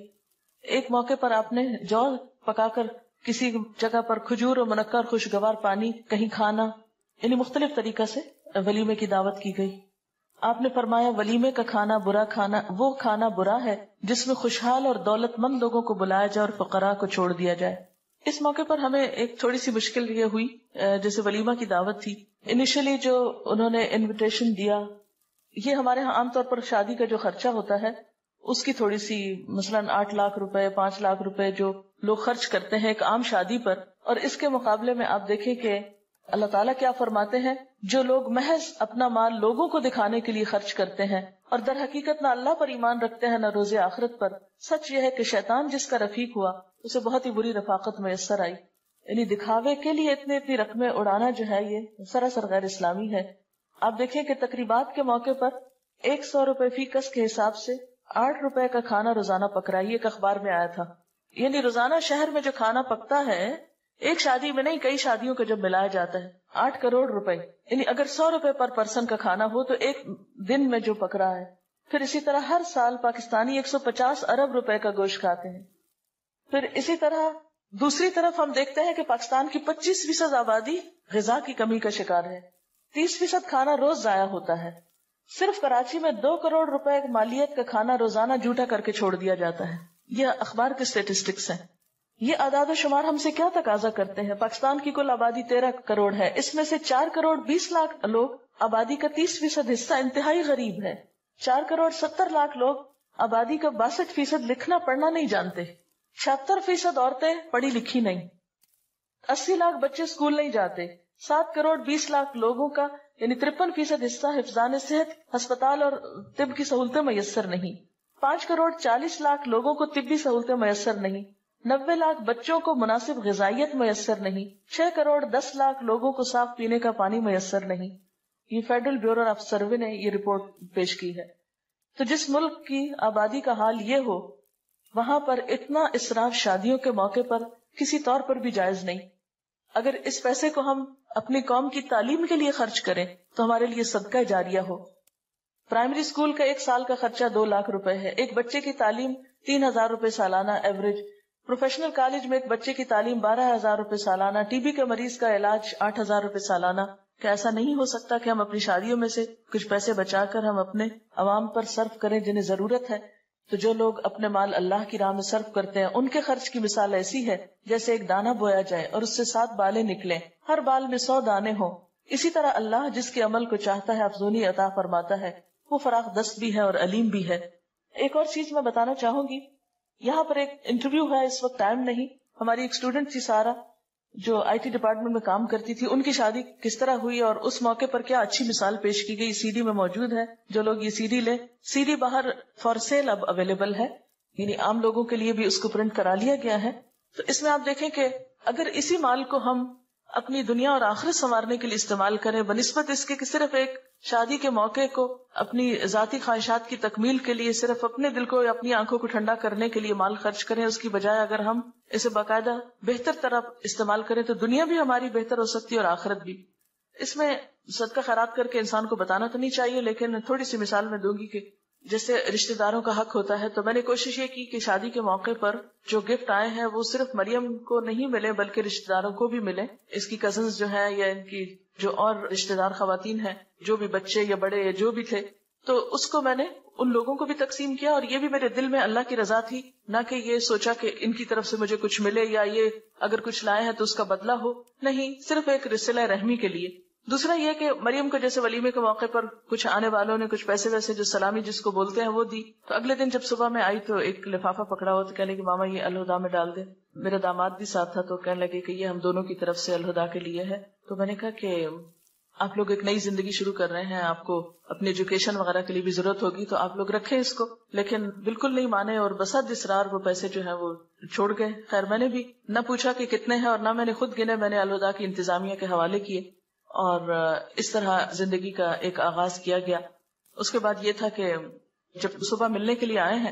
S2: ایک موقع پر آپ نے جو پکا کر کسی جگہ پر کھجور اور منقع اور خوشگوار پانی کہیں کھانا، یعنی مختلف طریقہ سے ولیمے کی دعوت کی گئی. آپ نے فرمایا ولیمے کا کھانا برا کھانا، وہ کھانا برا ہے جس میں خوشحال اور دولت مند لوگوں کو بلایا جائے اور فقراء کو چھوڑ دیا جائے. اس موقع پر ہمیں ایک تھوڑی سی مشکل یہ ہوئی، جیسے ولیمہ کی دعوت تھی، انیشلی جو انہوں نے انویٹیشن دیا، یہ ہمارے ہاں عام طور پر شادی کا جو خرچہ ہوتا ہے اس کی تھوڑی سی، مثلاً 8 لاکھ روپے 5 لاکھ روپے جو لوگ خرچ کرتے ہیں ایک عام شادی پر، اور اس کے مقابلے میں آپ دیکھیں کہ اللہ تعالیٰ کیا فرماتے ہیں، جو لوگ محض اپنا مال لوگوں کو دکھانے کے لیے خرچ کرتے ہیں اور در حقیقت نہ اللہ پر ایمان رکھتے ہیں نہ روز آخرت پر، سچ یہ ہے کہ شیطان جس کا رفیق ہوا اسے بہت ہی بری رفاقت میسر آئی. یعنی دکھاوے کے لیے اتنی رقمیں اڑانا جو ہے یہ سراسر غیر اسلامی ہے. آپ دیکھیں کہ تقریبات کے موقع پر 100 روپے فی کس کے حساب سے 8 روپے کا کھانا روزانہ پک رہا ہے. یہ ایک اخبار میں آیا تھا. یعنی روزانہ شہر میں جو کھانا پکتا ہے ایک شادی میں نہیں، کئی شادیوں کا جب ملایا جاتا ہے 8 کروڑ روپے. یعنی اگر 100 روپے پر پرسن کا کھانا ہو تو ایک دن میں جو پک رہا ہے. پھر اسی طرح ہر سال پاکستانی 150 ارب روپے کا گوشت کھاتے ہیں. پھر اسی طرح دوسری طرف ہم دیکھتے ہیں کہ پاکستان کی 25% آبادی غذا کی کمی کا شکار ہے. 30% کھانا روز ضائع ہوتا ہے. صرف کراچی میں 2 کروڑ روپے مالیت کا کھانا روزانہ جھوٹا کر کے چھوڑ دیا جاتا ہے. یہ اخبار کے اسٹیٹسٹکس ہیں. یہ اعداد و شمار ہم سے کیا تقاضا کرتے ہیں؟ پاکستان کی کل آبادی 13 کروڑ ہے، اس میں سے 4 کروڑ 20 لاکھ لوگ، آبادی کا 30% حصہ انتہائی غریب ہے. 4 کروڑ 70 لاکھ لوگ، آبادی کا 62% لکھنا پڑھنا نہیں جانتے. 76% عورتیں پڑھی لکھی نہیں. 80 لاکھ بچے اسکول نہیں جاتے. 7 کروڑ 20 لاکھ لوگوں کا یعنی 53% حصہ حفظان صحت، ہسپتال اور طب کی سہولتیں میسر نہیں. 5 کروڑ 40 لاکھ لوگوں کو طبی سہولتیں میسر نہیں. 90 لاکھ بچوں کو مناسب غذائیت میسر نہیں. 6 کروڑ 10 لاکھ لوگوں کو صاف پینے کا پانی میسر نہیں. یہ فیڈرل بیورو آف سروے نے یہ رپورٹ پیش کی ہے. تو جس ملک کی آبادی کا حال یہ ہو وہاں پر اتنا اسراف شادیوں کے موقع پر کسی طور پر بھی جائز نہیں. اگر اس پیسے کو ہم اپنی قوم کی تعلیم کے لیے خرچ کریں تو ہمارے لیے صدقہ جاریہ ہو. پرائمری اسکول کا 1 سال کا خرچہ 2 لاکھ روپے ہے. ایک بچے کی تعلیم 3,000 روپے سالانہ ایوریج. پروفیشنل کالج میں ایک بچے کی تعلیم 12,000 روپے سالانہ. ٹی بی کے مریض کا علاج 8,000 روپے سالانہ. کہ ایسا نہیں ہو سکتا کہ ہم اپنی شادیوں میں سے کچھ پیسے بچا کر ہم اپنے عوام پر صرف کریں جنہیں ضرورت ہے؟ تو جو لوگ اپنے مال اللہ کی راہ میں صرف کرتے ہیں ان کے خرچ کی مثال ایسی ہے جیسے ایک دانہ بویا جائے اور اس سے 7 بالیں نکلیں، ہر بال میں 100 دانے ہوں. اسی طرح اللہ جس کے عمل کو چاہتا ہے افزونی عطا فرماتا ہے. وہ فراخ دست بھی ہے اور علیم بھی ہے. ایک اور چیز میں بتانا چاہوں گی، یہاں پر ایک انٹرویو ہے، اس وقت ٹائم نہیں. ہماری ایک اسٹوڈنٹ تھی سارا جو IT ڈپارٹمنٹ میں کام کرتی تھی، ان کی شادی کس طرح ہوئی اور اس موقع پر کیا اچھی مثال پیش کی گئی. CD میں موجود ہے، جو لوگ یہ CD لیں. CD باہر فار سیل اب اویلیبل ہے، یعنی عام لوگوں کے لیے بھی اس کو پرنٹ کرا لیا گیا ہے. تو اس میں آپ دیکھیں کہ اگر اسی مال کو ہم اپنی دنیا اور آخرت سنوارنے کے لیے استعمال کریں بنسبت اس کے کہ صرف ایک شادی کے موقع کو اپنی ذاتی خواہشات کی تکمیل کے لیے صرف اپنے دل کو یا اپنی آنکھوں کو ٹھنڈا کرنے کے لیے مال خرچ کریں، اس کی بجائے اگر ہم اسے باقاعدہ بہتر طرح استعمال کریں تو دنیا بھی ہماری بہتر ہو سکتی ہے اور آخرت بھی. اس میں صدقہ خیرات کر کے انسان کو بتانا تو نہیں چاہیے، لیکن تھوڑی سی مثال میں دوں گی کہ جیسے رشتہ داروں کا حق ہوتا ہے، تو میں نے کوشش یہ کی کہ شادی کے موقع پر جو گفٹ آئے ہیں وہ صرف مریم کو نہیں ملے بلکہ رشتہ داروں کو بھی ملے. اس کی کزنز جو ہیں یا ان کی جو اور رشتہ دار خواتین ہیں، جو بھی بچے یا بڑے یا جو بھی تھے، تو اس کو میں نے ان لوگوں کو بھی تقسیم کیا، اور یہ بھی میرے دل میں اللہ کی رضا تھی، نہ کہ یہ سوچا کہ ان کی طرف سے مجھے کچھ ملے یا یہ اگر کچھ لائے ہیں تو اس کا بدلہ ہو، نہیں، صرف ایک صلہ رحمی کے لیے۔ دوسرا یہ کہ مریم کو جیسے ولیمے کے موقع پر کچھ آنے والوں نے کچھ پیسے ویسے جو سلامی جس کو بولتے ہیں وہ دی، تو اگلے دن جب صبح میں آئی تو ایک لفافہ پکڑا ہوا، تو کہنے لگی ماما یہ الہدا میں ڈال دے۔ میرا داماد بھی ساتھ تھا تو کہنے لگے کہ یہ ہم دونوں کی طرف سے الہدا کے لیے ہے۔ تو میں نے کہا کہ آپ لوگ ایک نئی زندگی شروع کر رہے ہیں، آپ کو اپنی ایجوکیشن وغیرہ کے لیے بھی ضرورت ہوگی تو آپ لوگ رکھیں اس کو، لیکن بالکل نہیں مانے اور بسد اصرار وہ پیسے جو ہیں وہ چھوڑ گئے۔ خیر میں نے بھی نہ پوچھا کہ کتنے ہیں اور نہ میں نے خود گنے، میں نے الہدا کی انتظامیہ کے حوالے کیے، اور اس طرح زندگی کا ایک آغاز کیا گیا۔ اس کے بعد یہ تھا کہ جب صبح ملنے کے لیے آئے ہیں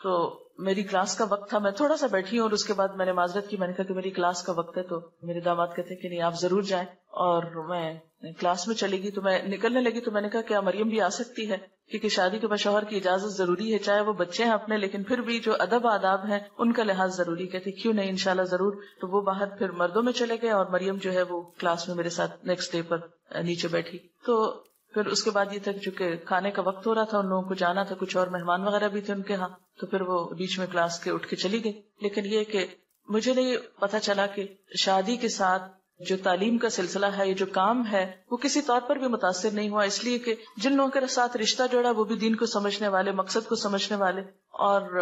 S2: تو میری کلاس کا وقت تھا، میں تھوڑا سا بیٹھی ہوں اور اس کے بعد میں نے معذرت کی، میں نے کہا کہ میری کلاس کا وقت ہے، تو میرے داماد کہتے کہ نہیں آپ ضرور جائیں، اور میں کلاس میں چلی گئی تو میں نکلنے لگی تو میں نے کہا کیا مریم بھی آ سکتی ہے، کیونکہ شادی کے بعد شوہر کی اجازت ضروری ہے، چاہے وہ بچے ہیں اپنے لیکن پھر بھی جو ادب آداب ہیں ان کا لحاظ ضروری۔ کہتے کیوں نہیں انشاءاللہ ضرور۔ تو وہ باہر پھر مردوں میں چلے گئے اور مریم جو ہے وہ کلاس میں میرے ساتھ نیکسٹ ڈے پر نیچے بیٹھی۔ تو پھر اس کے بعد یہ تھا کہ چونکہ کھانے کا وقت ہو رہا تھا، ان لوگوں کو جانا تھا، کچھ اور مہمان وغیرہ بھی تھے ان کے ہاں، تو پھر وہ بیچ میں کلاس کے اٹھ کے چلی گئی۔ لیکن یہ کہ مجھے نہیں پتا چلا کہ شادی کے ساتھ جو تعلیم کا سلسلہ ہے، یہ جو کام ہے، وہ کسی طور پر بھی متاثر نہیں ہوا، اس لیے کہ جن لوگوں کے ساتھ رشتہ جوڑا وہ بھی دین کو سمجھنے والے، مقصد کو سمجھنے والے، اور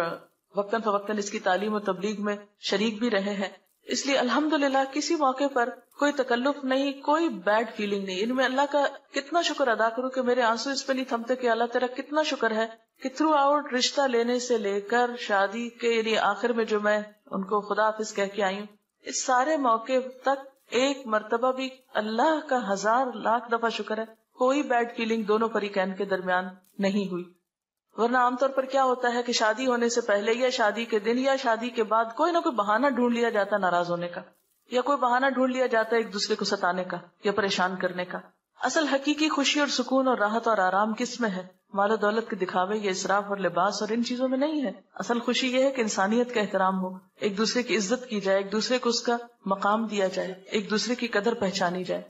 S2: وقتاً فوقتاً اس کی تعلیم و تبلیغ میں شریک بھی رہے ہیں۔ اس لیے الحمدللہ کسی موقع پر کوئی تکلف نہیں، کوئی بیڈ فیلنگ نہیں۔ ان میں اللہ کا کتنا شکر ادا کروں کہ میرے آنسو اس پہ نہیں تھمتے کہ اللہ تیرا کتنا شکر ہے کہ تھرو آؤٹ رشتہ لینے سے لے کر شادی کے یعنی آخر میں جو میں ان کو خدا حافظ کہہ کے آئی ہوں، اس سارے موقع تک ایک مرتبہ بھی اللہ کا 1000 لاکھ دفعہ شکر ہے کوئی بیڈ فیلنگ دونوں فریقین کے درمیان نہیں ہوئی۔ ورنہ عام طور پر کیا ہوتا ہے کہ شادی ہونے سے پہلے یا شادی کے دن یا شادی کے بعد کوئی نہ کوئی بہانہ ڈھونڈ لیا جاتا ہے ناراض ہونے کا، یا کوئی بہانہ ڈھونڈ لیا جاتا ہے ایک دوسرے کو ستانے کا یا پریشان کرنے کا۔ اصل حقیقی خوشی اور سکون اور راحت اور آرام کس میں ہے؟ مال و دولت کے دکھاوے یا اسراف اور لباس اور ان چیزوں میں نہیں ہے۔ اصل خوشی یہ ہے کہ انسانیت کا احترام ہو، ایک دوسرے کی عزت کی جائے، ایک دوسرے کو اس کا مقام دیا جائے، ایک دوسرے کی قدر پہچانی جائے،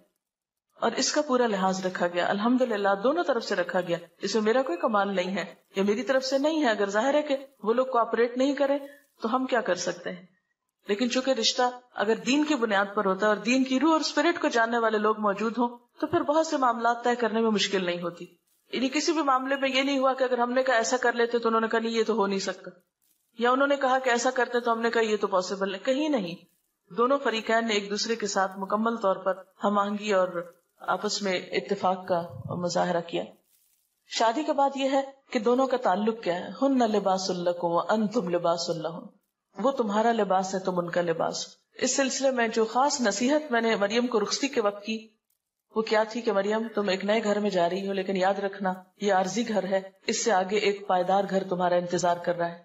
S2: اور اس کا پورا لحاظ رکھا گیا۔ الحمدللہ دونوں طرف سے رکھا گیا، اس میں میرا کوئی کمال نہیں ہے یا میری طرف سے نہیں ہے۔ اگر ظاہر ہے کہ وہ لوگ کوآپریٹ نہیں کرے تو ہم کیا کر سکتے ہیں، لیکن چونکہ رشتہ اگر دین کی بنیاد پر ہوتا ہے اور دین کی روح اور اسپرٹ کو جاننے والے لوگ موجود ہوں تو پھر بہت سے معاملات طے کرنے میں مشکل نہیں ہوتی۔ یعنی کسی بھی معاملے میں یہ نہیں ہوا کہ اگر ہم نے کہا ایسا کر لیتے تو انہوں نے کہا نہیں یہ تو ہو نہیں سکتا، یا انہوں نے کہا کہ ایسا کرتے تو ہم نے کہا یہ تو پاسبل نہیں، کہیں نہیں۔ دونوں فریقین نے ایک دوسرے کے ساتھ مکمل طور پر ہم آہنگی اور آپس میں اتفاق کا مظاہرہ کیا۔ شادی کے بعد یہ ہے کہ دونوں کا تعلق کیا ہے، ہن لباس لکم وانتم لباس لہن، وہ تمہارا لباس ہے تم ان کا لباس۔ اس سلسلے میں جو خاص نصیحت میں نے مریم کو رخصتی کے وقت کی وہ کیا تھی کہ مریم تم ایک نئے گھر میں جا رہی ہو، لیکن یاد رکھنا یہ عارضی گھر ہے، اس سے آگے ایک پائیدار گھر تمہارا انتظار کر رہا ہے۔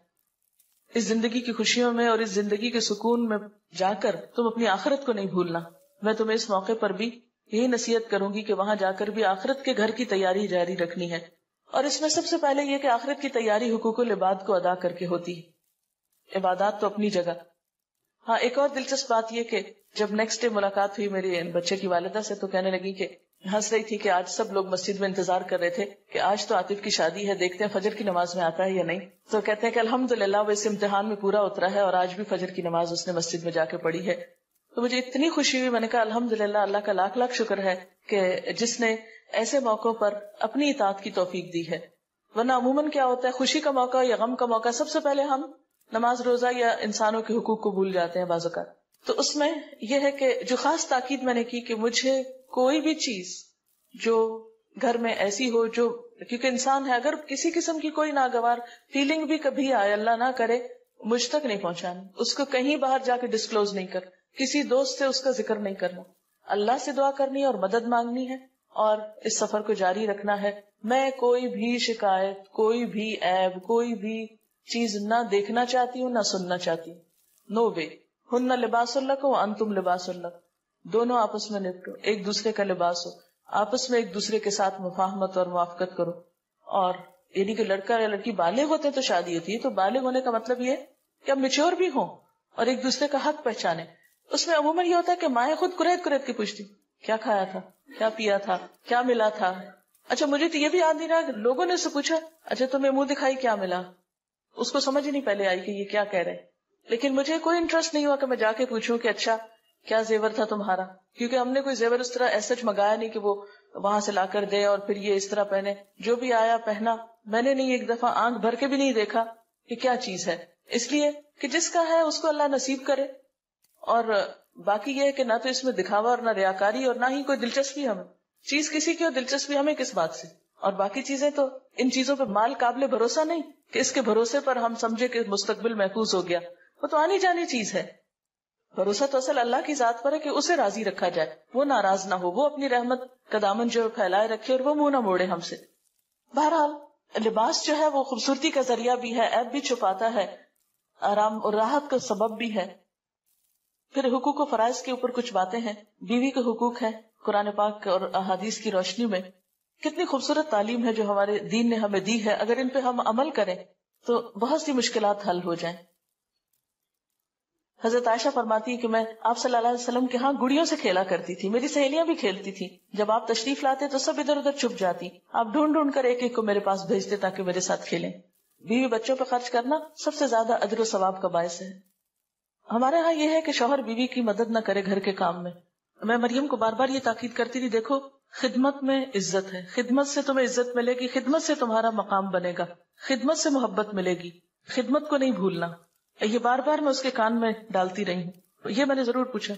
S2: اس زندگی کی خوشیوں میں اور اس زندگی کے سکون میں جا کر تم اپنی آخرت کو نہیں بھولنا۔ میں تمہیں اس موقع پر بھی یہی نصیحت کروں گی کہ وہاں جا کر بھی آخرت کے گھر کی تیاری جاری رکھنی ہے، اور اس میں سب سے پہلے یہ کہ آخرت کی تیاری حقوق العباد کو ادا کر کے ہوتی ہے۔ عبادات تو اپنی جگہ۔ ہاں ایک اور دلچسپ بات یہ کہ جب نیکسٹ ڈے ملاقات ہوئی میرے بچے کی والدہ سے تو کہنے لگی کہ ہنس رہی تھی کہ آج سب لوگ مسجد میں انتظار کر رہے تھے کہ آج تو عاطف کی شادی ہے، دیکھتے ہیں فجر کی نماز میں آتا ہے یا نہیں۔ تو کہتے ہیں کہ الحمدللہ وہ اس امتحان میں پورا اترا ہے اور آج بھی فجر کی نماز اس نے مسجد میں جا کے پڑھی ہے۔ تو مجھے اتنی خوشی ہوئی، میں نے کہا الحمدللہ اللہ کا لاکھ لاکھ شکر ہے کہ جس نے ایسے موقعوں پر اپنی اطاعت کی توفیق دی ہے۔ ورنہ عموماً کیا ہوتا ہے، خوشی کا موقع یا غم کا موقع سب سے پہلے ہم نماز روزہ یا انسانوں کے حقوق کو بھول جاتے ہیں بعض اوقات۔ تو اس میں یہ ہے کہ جو خاص تاکید میں نے کی کہ مجھے کوئی بھی چیز جو گھر میں ایسی ہو جو، کیونکہ انسان ہے، اگر کسی قسم کی کوئی ناگوار فیلنگ بھی کبھی آئے، اللہ نہ کرے، مجھ تک نہیں پہنچانی، اس کو کہیں باہر جا کے ڈسکلوز نہیں کر، کسی دوست سے اس کا ذکر نہیں کرنا، اللہ سے دعا کرنی ہے اور مدد مانگنی ہے اور اس سفر کو جاری رکھنا ہے۔ میں کوئی بھی شکایت، کوئی بھی عیب، کوئی بھی چیز نہ دیکھنا چاہتی ہوں نہ سننا چاہتی ہوں۔ نو وے۔ ہن لباس لکم وانتم لباس لہن، دونوں آپس میں نپٹو، ایک دوسرے کا لباس ہو، آپس میں ایک دوسرے کے ساتھ مفاہمت اور موافقت کرو۔ اور یعنی کہ لڑکا یا لڑکی بالغ ہوتے تو شادی ہوتی ہے، تو بالغ ہونے کا مطلب یہ کہ اب میچور بھی ہوں اور ایک دوسرے کا حق پہچانے۔ اس میں عموماً یہ ہوتا ہے کہ مائیں خود کریت کریت کے پوچھتی کیا کھایا تھا، کیا پیا تھا، کیا ملا تھا، اچھا مجھے تو یہ بھی یاد نہیں رہا، لوگوں نے اسے پوچھا اچھا تمہیں منہ دکھائی کیا ملا، اس کو سمجھ ہی نہیں پہلے آئی کہ یہ کیا کہہ رہے، لیکن مجھے کوئی انٹرسٹ نہیں ہوا کہ میں جا کے پوچھوں کہ اچھا کیا زیور تھا تمہارا، کیونکہ ہم نے کوئی زیور اس طرح ایسا منگایا نہیں کہ وہ وہاں سے لا کر دے اور پھر یہ اس طرح پہنے، جو بھی آیا پہنا. میں نے نہیں ایک دفعہ آنکھ بھر کے بھی نہیں دیکھا کہ کیا چیز ہے، اس لیے کہ جس کا ہے اس کو اللہ نصیب کرے. اور باقی یہ ہے کہ نہ تو اس میں دکھاوا اور نہ ریاکاری اور نہ ہی کوئی دلچسپی، ہمیں چیز کسی کی اور دلچسپی ہمیں کس بات سے. اور باقی چیزیں تو ان چیزوں پہ مال قابل بھروسہ نہیں کہ اس کے بھروسے پر ہم سمجھے کہ مستقبل محفوظ ہو گیا، وہ تو آنی جانی چیز ہے. بھروسہ تو اصل اللہ کی ذات پر ہے کہ اسے راضی رکھا جائے، وہ ناراض نہ ہو، وہ اپنی رحمت کا دامن جو پھیلائے رکھے اور وہ منہ نہ موڑے ہم سے. بہرحال لباس جو ہے وہ خوبصورتی کا ذریعہ بھی ہے، عیب بھی چھپاتا ہے، آرام اور راحت کا سبب بھی ہے. پھر حقوق و فرائض کے اوپر کچھ باتیں ہیں. بیوی کے حقوق ہیں قرآن پاک اور احادیث کی روشنی میں. کتنی خوبصورت تعلیم ہے جو ہمارے دین نے ہمیں دی ہے، اگر ان پہ ہم عمل کریں تو بہت سی مشکلات حل ہو جائیں. حضرت عائشہ فرماتی ہے کہ میں آپ صلی اللہ علیہ وسلم کے ہاں گڑیوں سے کھیلا کرتی تھی، میری سہیلیاں بھی کھیلتی تھی. جب آپ تشریف لاتے تو سب ادھر ادھر چھپ جاتی، آپ ڈھونڈ ڈھونڈ کر ایک ایک کو میرے پاس بھیجتے تاکہ میرے ساتھ کھیلیں. بیوی بچوں پہ خرچ کرنا سب سے زیادہ اجر و ثواب کا باعث ہے. ہمارے ہاں یہ ہے کہ شوہر بیوی کی مدد نہ کرے گھر کے کام میں. میں مریم کو بار بار یہ تاکید کرتی تھی، دیکھو خدمت میں عزت ہے، خدمت سے تمہیں عزت ملے گی، خدمت سے تمہارا مقام بنے گا، خدمت سے محبت ملے گی، خدمت کو نہیں بھولنا. یہ بار بار میں اس کے کان میں ڈالتی رہی ہوں. یہ میں نے ضرور پوچھا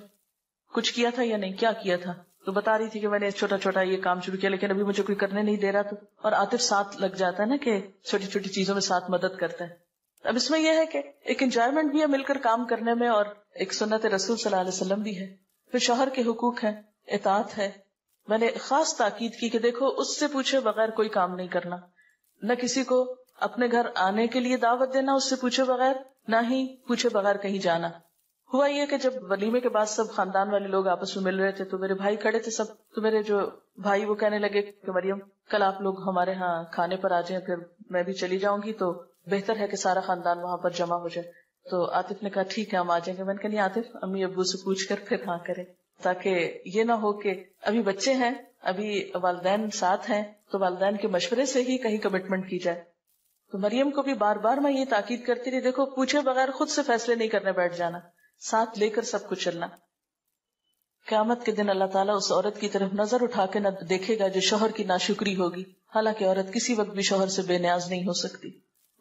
S2: کچھ کیا تھا یا نہیں، کیا کیا تھا، تو بتا رہی تھی کہ میں نے چھوٹا چھوٹا یہ کام شروع کیا لیکن ابھی مجھے کوئی کرنے نہیں دے رہا. تو اور عاطف ساتھ لگ جاتا ہے نا کہ چھوٹی چھوٹی چیزوں میں ساتھ مدد کرتا ہے. اب اس میں یہ ہے کہ ایک انجوائمنٹ بھی ہے مل کر کام کرنے میں، اور ایک سنت رسول صلی اللہ علیہ وسلم بھی ہے. پھر شوہر کے حقوق ہیں، اطاعت ہے. میں نے خاص تاکید کی کہ دیکھو اس سے پوچھے بغیر کوئی کام نہیں کرنا، نہ کسی کو اپنے گھر آنے کے لیے دعوت دینا اس سے پوچھے بغیر، نہ ہی پوچھے بغیر کہیں جانا. ہوا یہ کہ جب ولیمے کے بعد سب خاندان والے لوگ آپس میں مل رہے تھے تو میرے بھائی کھڑے تھے سب، تو میرے جو بھائی وہ کہنے لگے کہ مریم کل آپ لوگ ہمارے ہاں کھانے پر آ جائیں، پھر میں بھی چلی جاؤں گی تو بہتر ہے کہ سارا خاندان وہاں پر جمع ہو جائے. تو عاطف نے کہا ٹھیک ہے ہم آ جائیں گے. میں نے کہا نہیں عاطف، امی ابو سے پوچھ کر پھر ہاں کریں، تاکہ یہ نہ ہو کہ ابھی بچے ہیں، ابھی والدین ساتھ ہیں تو والدین کے مشورے سے ہی کہیں کمٹمنٹ کی جائے. تو مریم کو بھی بار بار میں یہ تاکید کرتی رہی، دیکھو پوچھے بغیر خود سے فیصلے نہیں کرنے بیٹھ جانا، ساتھ لے کر سب کچھ چلنا. قیامت کے دن اللہ تعالیٰ اس عورت کی طرف نظر اٹھا کے نہ دیکھے گا جو شوہر کی ناشکری ہوگی، حالانکہ عورت کسی وقت بھی شوہر سے بے نیاز نہیں ہو سکتی.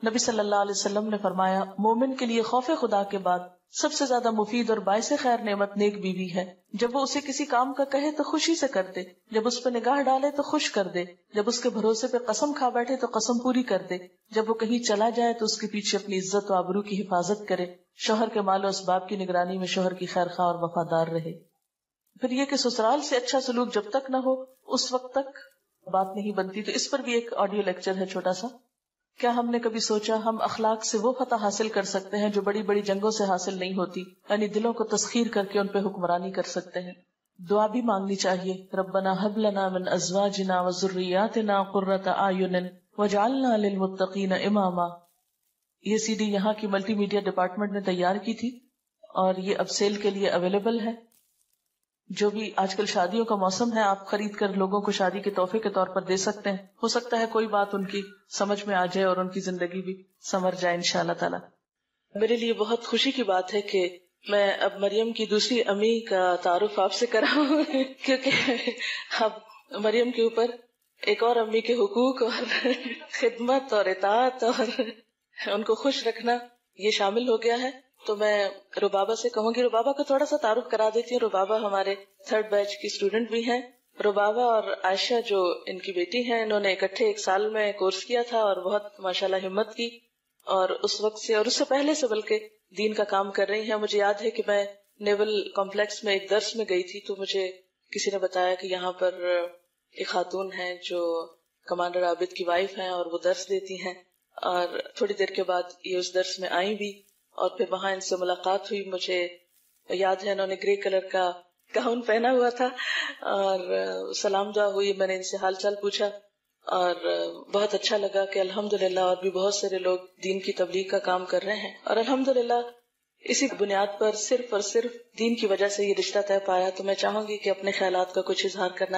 S2: نبی صلی اللہ علیہ وسلم نے فرمایا مومن کے لیے خوف خدا کے بعد سب سے زیادہ مفید اور باعث خیر نعمت نیک بیوی ہے. جب وہ اسے کسی کام کا کہے تو خوشی سے کر دے، جب اس پہ نگاہ ڈالے تو خوش کر دے، جب اس کے بھروسے پہ قسم کھا بیٹھے تو قسم پوری کر دے، جب وہ کہیں چلا جائے تو اس کے پیچھے اپنی عزت و آبرو کی حفاظت کرے، شوہر کے مال و اسباب کی نگرانی میں شوہر کی خیر خواہ اور وفادار رہے. پھر یہ کہ سسرال سے اچھا سلوک جب تک نہ ہو اس وقت تک بات نہیں بنتی. تو اس پر بھی ایک آڈیو لیکچر ہے چھوٹا سا. کیا ہم نے کبھی سوچا ہم اخلاق سے وہ فتح حاصل کر سکتے ہیں جو بڑی بڑی جنگوں سے حاصل نہیں ہوتی، یعنی دلوں کو تسخیر کر کے ان پہ حکمرانی کر سکتے ہیں. دعا بھی مانگنی چاہیے، ربنا هب لنا من ازواجنا وذریاتنا قرۃ اعین واجعلنا للمتقین اماما. یہ CD یہاں کی ملٹی میڈیا ڈپارٹمنٹ نے تیار کی تھی اور یہ اب سیل کے لیے اویلیبل ہے. جو بھی آج کل شادیوں کا موسم ہے، آپ خرید کر لوگوں کو شادی کے تحفے کے طور پر دے سکتے ہیں. ہو سکتا ہے کوئی بات ان کی سمجھ میں آ جائے اور ان کی زندگی بھی سنور جائے انشاءاللہ تعالی. میرے لیے بہت خوشی کی بات ہے کہ میں اب مریم کی دوسری امی کا تعارف آپ سے کراؤں کیونکہ اب مریم کے اوپر ایک اور امی کے حقوق اور خدمت اور اطاعت اور ان کو خوش رکھنا یہ شامل ہو گیا ہے. تو میں ربابہ سے کہوں گی، ربابہ کا تھوڑا سا تعارف کرا دیتی ہوں. ربابہ ہمارے 3rd بیچ کی اسٹوڈنٹ بھی ہیں. ربابہ اور عائشہ جو ان کی بیٹی ہیں، انہوں نے اکٹھے 1 سال میں کورس کیا تھا اور بہت ماشاءاللہ ہمت کی، اور اس وقت سے اور اس سے پہلے سے بلکہ دین کا کام کر رہی ہیں. مجھے یاد ہے کہ میں نیول کمپلیکس میں ایک درس میں گئی تھی تو مجھے کسی نے بتایا کہ یہاں پر ایک خاتون ہیں جو کمانڈر عابد کی وائف ہیں اور وہ درس دیتی ہیں، اور تھوڑی دیر کے بعد یہ اس درس میں آئی بھی اور پھر وہاں ان سے ملاقات ہوئی. مجھے یاد ہے انہوں نے گرے کلر کا گاؤن پہنا ہوا تھا اور سلام دعا ہوئی. میں نے ان سے حال چال پوچھا اور بہت اچھا لگا کہ الحمدللہ اور بھی بہت سارے لوگ دین کی تبلیغ کا کام کر رہے ہیں، اور الحمدللہ اسی بنیاد پر صرف اور صرف دین کی وجہ سے یہ رشتہ طے پایا. تو میں چاہوں گی کہ اپنے خیالات کا کچھ اظہار کرنا